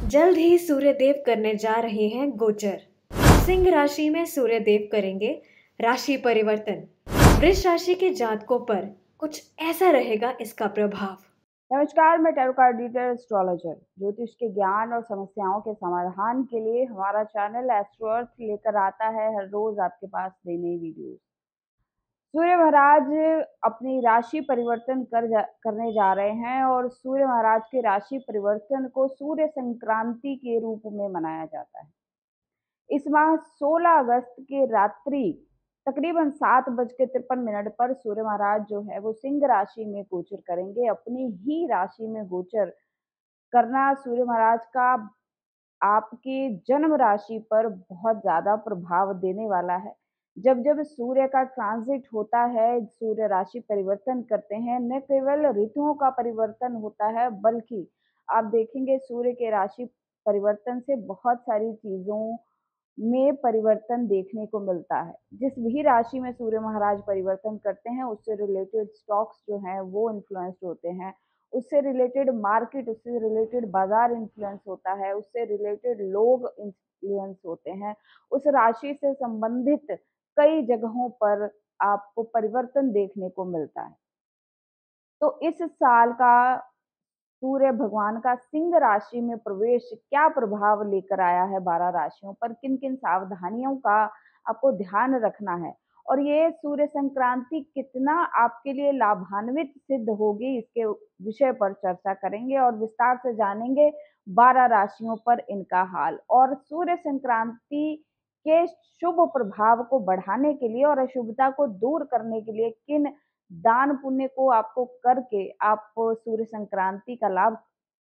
जल्द ही सूर्यदेव करने जा रहे हैं गोचर। सिंह राशि में सूर्यदेव करेंगे राशि परिवर्तन। वृष राशि के जातकों पर कुछ ऐसा रहेगा इसका प्रभाव। नमस्कार, मैं टैरो कार्ड रीडर एस्ट्रोलॉजर ज्योतिष के ज्ञान और समस्याओं के समाधान के लिए हमारा चैनल एस्ट्रो अर्थ लेकर आता है हर रोज आपके पास नई नई वीडियोस। सूर्य महाराज अपनी राशि परिवर्तन करने जा रहे हैं और सूर्य महाराज के राशि परिवर्तन को सूर्य संक्रांति के रूप में मनाया जाता है। इस माह 16 अगस्त के रात्रि तकरीबन 7:53 पर सूर्य महाराज जो है वो सिंह राशि में गोचर करेंगे। अपनी ही राशि में गोचर करना सूर्य महाराज का आपके जन्म राशि पर बहुत ज्यादा प्रभाव देने वाला है। जब जब सूर्य का ट्रांजिट होता है, सूर्य राशि परिवर्तन करते हैं, न केवल ऋतुओं का परिवर्तन होता है बल्कि आप देखेंगे सूर्य के राशि परिवर्तन से बहुत सारी चीजों में परिवर्तन देखने को मिलता है। जिस भी राशि में सूर्य महाराज परिवर्तन करते हैं उससे रिलेटेड स्टॉक्स जो हैं वो इन्फ्लुएंस्ड होते हैं, उससे रिलेटेड मार्केट, उससे रिलेटेड बाजार इन्फ्लुएंस होता है, उससे रिलेटेड लोग इन्फ्लुएंस होते हैं। उस राशि से संबंधित कई जगहों पर आपको परिवर्तन देखने को मिलता है। तो इस साल का सूर्य भगवान का सिंह राशि में प्रवेश क्या प्रभाव लेकर आया है 12 राशियों पर, किन किन सावधानियों का आपको ध्यान रखना है और ये सूर्य संक्रांति कितना आपके लिए लाभान्वित सिद्ध होगी, इसके विषय पर चर्चा करेंगे और विस्तार से जानेंगे 12 राशियों पर इनका हाल और सूर्य संक्रांति के शुभ प्रभाव को बढ़ाने के लिए और अशुभता को दूर करने के लिए किन दान पुण्य को आपको करके आप सूर्य संक्रांति का लाभ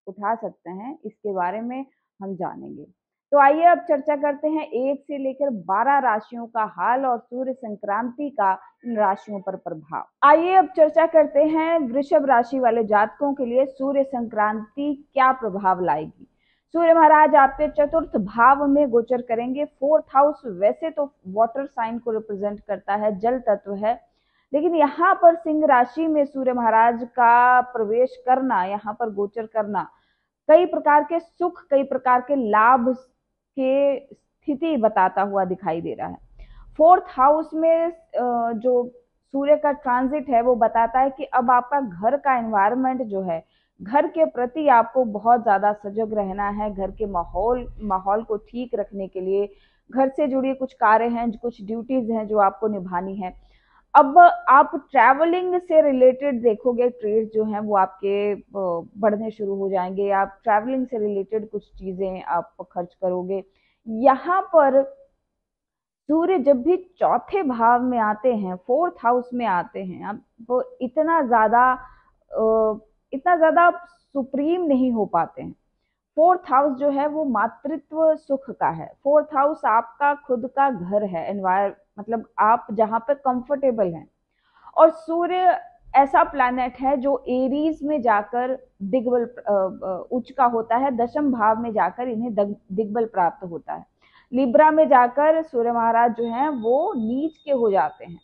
उठा सकते हैं, इसके बारे में हम जानेंगे। तो आइए अब चर्चा करते हैं 1 से लेकर 12 राशियों का हाल और सूर्य संक्रांति का इन राशियों पर प्रभाव। आइए अब चर्चा करते हैं वृषभ राशि वाले जातकों के लिए सूर्य संक्रांति क्या प्रभाव लाएगी। सूर्य महाराज आपके चतुर्थ भाव में गोचर करेंगे। 4th हाउस वैसे तो वाटर साइन को रिप्रेजेंट करता है, जल तत्व है, लेकिन यहाँ पर सिंह राशि में सूर्य महाराज का प्रवेश करना, यहाँ पर गोचर करना कई प्रकार के सुख, कई प्रकार के लाभ के स्थिति बताता हुआ दिखाई दे रहा है। 4th हाउस में जो सूर्य का ट्रांजिट है वो बताता है कि अब आपका घर का एनवायरनमेंट जो है, घर के प्रति आपको बहुत ज्यादा सजग रहना है। घर के माहौल को ठीक रखने के लिए घर से जुड़ी कुछ कार्य हैं, कुछ ड्यूटीज हैं जो आपको निभानी है। अब आप ट्रैवलिंग से रिलेटेड देखोगे, ट्रेड जो हैं वो आपके बढ़ने शुरू हो जाएंगे। आप ट्रैवलिंग से रिलेटेड कुछ चीजें आप खर्च करोगे। यहाँ पर सूर्य जब भी चौथे भाव में आते हैं, 4th हाउस में आते हैं, अब वो इतना ज्यादा सुप्रीम नहीं हो पाते हैं। 4th हाउस जो है वो मातृत्व सुख का है। 4th हाउस आपका खुद का घर है, मतलब आप जहाँ पे कंफर्टेबल हैं। और सूर्य ऐसा प्लैनेट है जो एरीज में जाकर दिग्बल उच्च का होता है, दशम भाव में जाकर इन्हें दिग्बल प्राप्त होता है। लिब्रा में जाकर सूर्य महाराज जो हैं वो नीच के हो जाते हैं।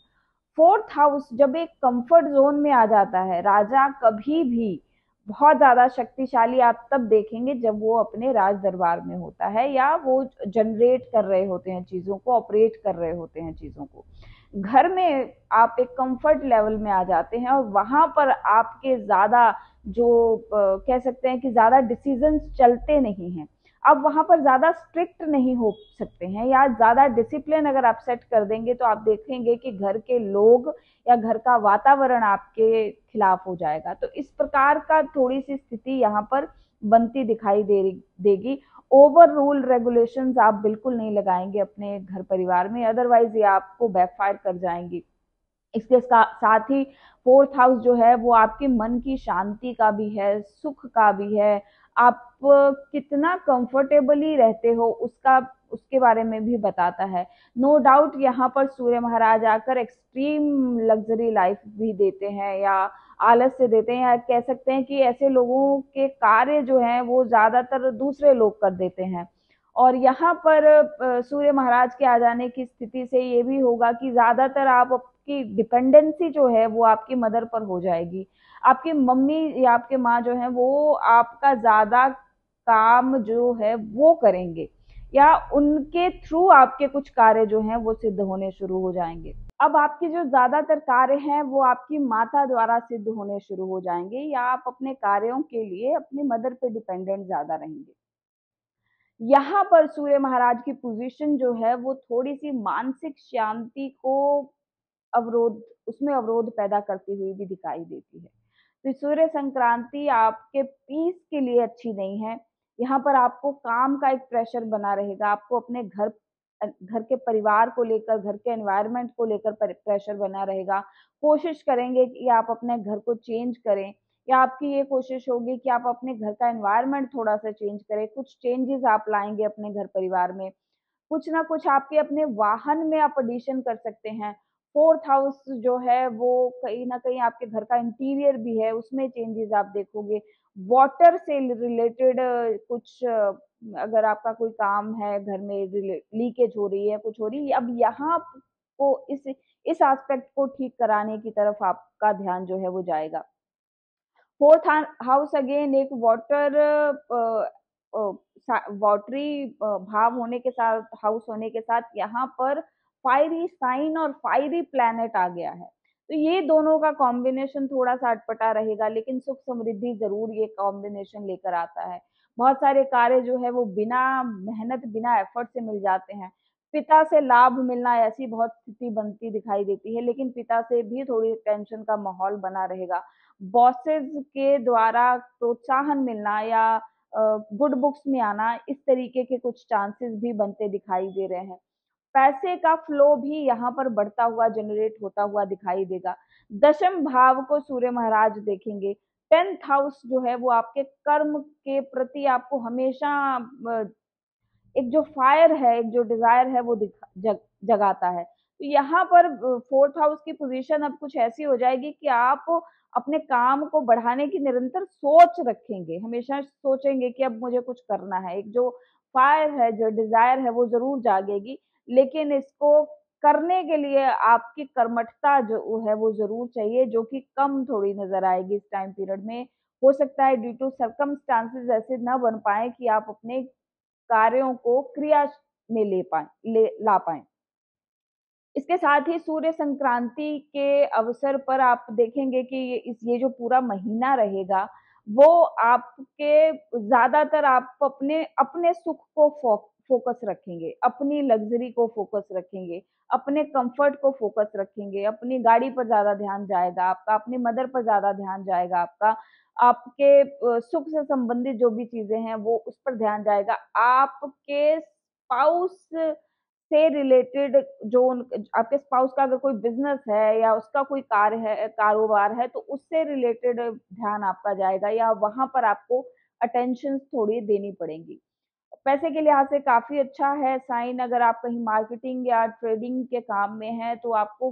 4th हाउस जब एक कंफर्ट जोन में आ जाता है, राजा कभी भी बहुत ज्यादा शक्तिशाली आप तब देखेंगे जब वो अपने राज दरबार में होता है या वो जनरेट कर रहे होते हैं चीजों को, ऑपरेट कर रहे होते हैं चीजों को। घर में आप एक कंफर्ट लेवल में आ जाते हैं और वहां पर आपके ज्यादा जो कह सकते हैं कि ज्यादा डिसीजंस चलते नहीं हैं। आप वहां पर ज्यादा स्ट्रिक्ट नहीं हो सकते हैं या ज्यादा डिसिप्लिन अगर आप सेट कर देंगे तो आप देखेंगे कि घर के लोग या घर का वातावरण आपके खिलाफ हो जाएगा। तो इस प्रकार का थोड़ी सी स्थिति यहाँ पर बनती दिखाई देगी। ओवर रूल रेगुलेशंस आप बिल्कुल नहीं लगाएंगे अपने घर परिवार में, अदरवाइज ये आपको बैकफायर कर जाएंगी। इसके साथ ही 4th हाउस जो है वो आपके मन की शांति का भी है, सुख का भी है। आप कितना कंफर्टेबली रहते हो उसके बारे में भी बताता है। नो डाउट यहाँ पर सूर्य महाराज आकर एक्सट्रीम लग्जरी लाइफ भी देते हैं या आलस से देते हैं, या कह सकते हैं कि ऐसे लोगों के कार्य जो हैं वो ज्यादातर दूसरे लोग कर देते हैं। और यहाँ पर सूर्य महाराज के आ जाने की स्थिति से ये भी होगा कि ज्यादातर आप आपकी डिपेंडेंसी जो है वो आपकी मदर पर हो जाएगी। आपकी मम्मी या आपके माँ जो है वो आपका ज्यादा काम जो है वो करेंगे, या उनके थ्रू आपके कुछ कार्य जो हैं वो सिद्ध होने शुरू हो जाएंगे। अब आपके जो ज्यादातर कार्य हैं वो आपकी माता द्वारा सिद्ध होने शुरू हो जाएंगे, या आप अपने कार्यों के लिए अपनी मदर पे डिपेंडेंट ज्यादा रहेंगे। यहाँ पर सूर्य महाराज की पोजीशन जो है वो थोड़ी सी मानसिक शांति को अवरोध उसमें अवरोध पैदा करती हुई भी दिखाई देती है। तो सूर्य संक्रांति आपके पीस के लिए अच्छी नहीं है। यहाँ पर आपको काम का एक प्रेशर बना रहेगा, आपको अपने घर के परिवार को लेकर, घर के एनवायरनमेंट को लेकर प्रेशर बना रहेगा। कोशिश करेंगे कि आप अपने घर को चेंज करें, या आपकी ये कोशिश होगी कि आप अपने घर का एनवायरनमेंट थोड़ा सा चेंज करें, कुछ चेंजेस आप लाएंगे अपने घर परिवार में। कुछ ना कुछ आपके अपने वाहन में आप एडिशन कर सकते हैं। 4th हाउस जो है वो कहीं न कहीं आपके घर का इंटीरियर भी है, उसमें चेंजेस आप देखोगे। वाटर से रिलेटेड कुछ अगर आपका कोई काम है घर में, लीकेज हो रही है, कुछ हो रही है, अब यहाँ को इस एस्पेक्ट को ठीक कराने की तरफ आपका ध्यान जो है वो जाएगा। 4th हाउस अगेन एक वाटरी भाव होने के साथ, हाउस होने के साथ यहाँ पर फायरी साइन और फायरी प्लैनेट आ गया है। तो ये दोनों का कॉम्बिनेशन थोड़ा सा अटपटा रहेगा, लेकिन सुख समृद्धि जरूर ये कॉम्बिनेशन लेकर आता है। बहुत सारे कार्य जो है वो बिना मेहनत, बिना एफर्ट से मिल जाते हैं। पिता से लाभ मिलना, ऐसी बहुत स्थिति बनती दिखाई देती है, लेकिन पिता से भी थोड़ी टेंशन का माहौल बना रहेगा। बॉसेस के द्वारा प्रोत्साहन मिलना, या गुड बुक्स में आना, इस तरीके के कुछ चांसेस भी बनते दिखाई दे रहे हैं। पैसे का फ्लो भी यहाँ पर बढ़ता हुआ, जनरेट होता हुआ दिखाई देगा। दशम भाव को सूर्य महाराज देखेंगे। 10th हाउस जो है वो आपके कर्म के प्रति आपको हमेशा एक जो फायर है, एक जो डिजायर है वो जगाता है। तो यहाँ पर 4th हाउस की पोजीशन अब कुछ ऐसी हो जाएगी कि आप अपने काम को बढ़ाने की निरंतर सोच रखेंगे, हमेशा सोचेंगे कि अब मुझे कुछ करना है। एक जो फायर है, जो डिजायर है वो जरूर जागेगी, लेकिन इसको करने के लिए आपकी कर्मठता जो है वो जरूर चाहिए, जो कि कम थोड़ी नजर आएगी इस टाइम पीरियड में। हो सकता है ड्यू टू सर्कमस्टांसेस ऐसे न बन पाए कि आप अपने कार्यों को क्रिया में ला पाए। इसके साथ ही सूर्य संक्रांति के अवसर पर आप देखेंगे कि ये जो पूरा महीना रहेगा, वो आपके ज्यादातर आप अपने अपने सुख को फोकस रखेंगे, अपनी लग्जरी को फोकस रखेंगे, अपने कंफर्ट को फोकस रखेंगे, अपनी गाड़ी पर ज्यादा ध्यान जाएगा आपका, अपनी मदर पर ज्यादा ध्यान जाएगा आपका, आपके सुख से संबंधित जो भी चीजें हैं वो उस पर ध्यान जाएगा। आपके स्पाउस से रिलेटेड जो आपके स्पाउस का अगर कोई बिजनेस है, या उसका कोई कार्य है, कारोबार है, तो उससे रिलेटेड ध्यान आपका जाएगा, या वहां पर आपको अटेंशन थोड़ी देनी पड़ेगी। पैसे के लिहाज से काफी अच्छा है साइन। अगर आप कहीं मार्केटिंग या ट्रेडिंग के काम में हैं तो आपको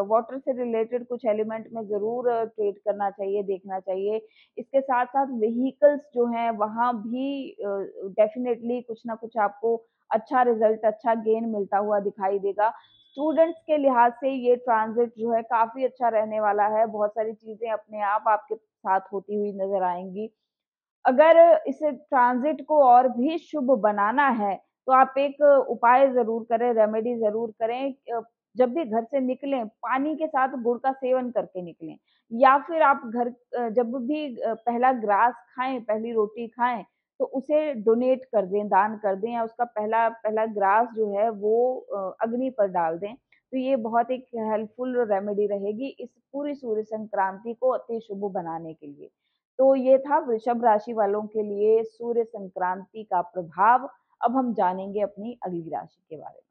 वाटर से रिलेटेड कुछ एलिमेंट में जरूर ट्रेड करना चाहिए, देखना चाहिए। इसके साथ साथ व्हीकल्स जो हैं वहां भी डेफिनेटली कुछ ना कुछ आपको अच्छा रिजल्ट, अच्छा गेन मिलता हुआ दिखाई देगा। स्टूडेंट्स के लिहाज से ये ट्रांजिट जो है काफी अच्छा रहने वाला है। बहुत सारी चीजें अपने आप आपके साथ होती हुई नजर आएंगी। अगर इस ट्रांजिट को और भी शुभ बनाना है तो आप एक उपाय जरूर करें, रेमेडी जरूर करें। जब भी घर से निकलें, पानी के साथ गुड़ का सेवन करके निकलें, या फिर आप जब भी पहला ग्रास खाएं, पहली रोटी खाएं, तो उसे डोनेट कर दें, दान कर दें, या उसका पहला पहला ग्रास जो है वो अग्नि पर डाल दें। तो ये बहुत एक हेल्पफुल रेमेडी रहेगी इस पूरी सूर्य संक्रांति को अति शुभ बनाने के लिए। तो ये था वृषभ राशि वालों के लिए सूर्य संक्रांति का प्रभाव। अब हम जानेंगे अपनी अगली राशि के बारे में।